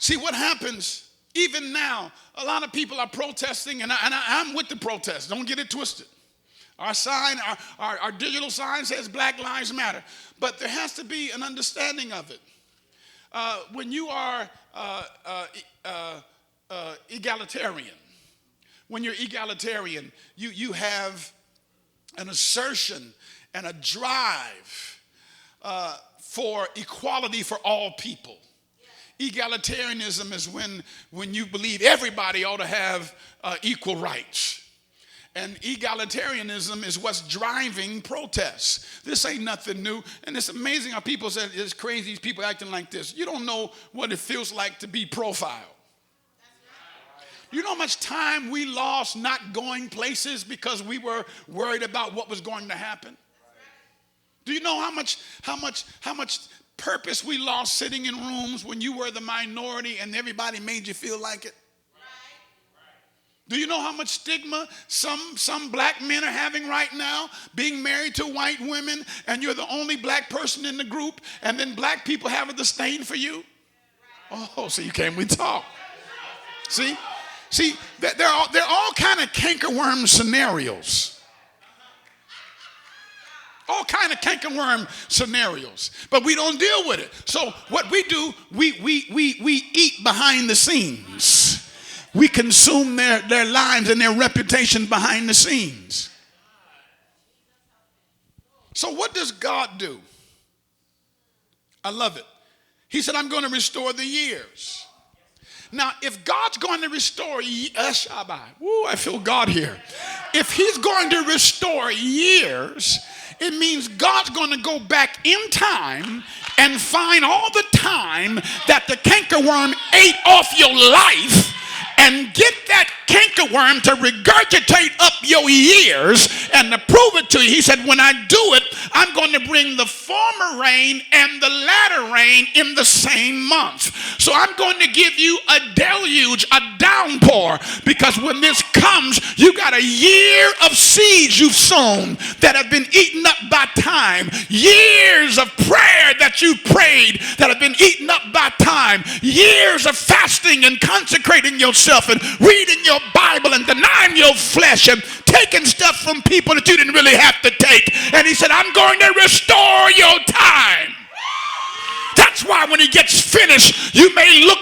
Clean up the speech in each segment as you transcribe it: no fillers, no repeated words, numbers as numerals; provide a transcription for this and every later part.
See what happens, even now, a lot of people are protesting, and I'm with the protest. Don't get it twisted. Our sign, our digital sign says Black Lives Matter. But there has to be an understanding of it. When you are egalitarian, you have an assertion and a drive for equality for all people. Egalitarianism is when you believe everybody ought to have equal rights. And egalitarianism is what's driving protests. This ain't nothing new. And it's amazing how people say it's crazy, these people acting like this. You don't know what it feels like to be profiled. You know how much time we lost not going places because we were worried about what was going to happen? Do you know how much purpose we lost sitting in rooms when you were the minority and everybody made you feel like it? Do you know how much stigma some black men are having right now, being married to white women, and you're the only black person in the group, and then black people have a disdain for you? Oh, so you can't we talk? See, there are all kind of cankerworm scenarios. All kind of cankerworm scenarios, but we don't deal with it. So what we do, we eat behind the scenes. We consume their lives and their reputation behind the scenes. So what does God do? I love it. He said, I'm going to restore the years. Now, if God's going to restore, I feel God here. If he's going to restore years, it means God's going to go back in time and find all the time that the cankerworm ate off your life and get that cankerworm to regurgitate up your years and to prove it to you. He said, when I do it, I'm going to bring the former rain and the latter rain in the same month. So I'm going to give you a deluge, a downpour, because when this comes, you got a year of seeds you've sown that have been eaten up by time, years of prayer that you prayed that have been eaten up by time, years of fasting and consecrating yourself and reading your Bible and denying your flesh and taking stuff from people that you didn't really have to take. And he said, I'm going to restore your time. That's why when he gets finished, you may look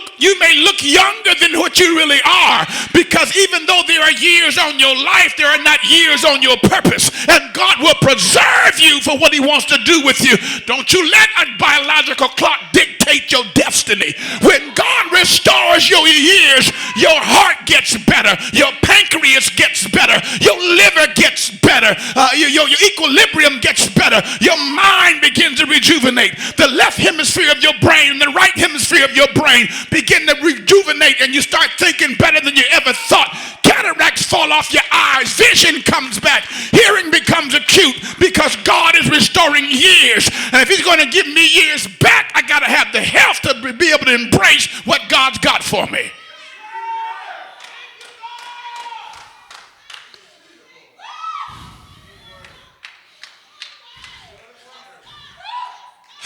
younger than what you really are, because even though there are years on your life, there are not years on your purpose, and God will preserve you for what he wants to do with you. Don't you let a biological clock dictate your destiny. When God restores your years, your heart gets better, your pancreas gets better, your liver gets better, your equilibrium gets better, your mind begins to rejuvenate. The left hemisphere of your brain and the right hemisphere of your brain begin to rejuvenate, and you start thinking better than you ever thought. Cataracts fall off your eyes, vision comes back, hearing becomes acute, because God is restoring years. And if he's going to give me years back, I got to have the health to be able to embrace what God's got for me.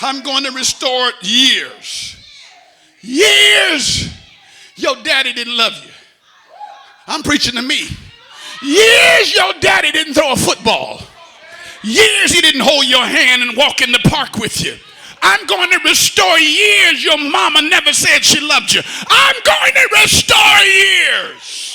I'm going to restore years. Years your daddy didn't love you. I'm preaching to me. Years your daddy didn't throw a football. Years he didn't hold your hand and walk in the park with you. I'm going to restore years your mama never said she loved you. I'm going to restore years.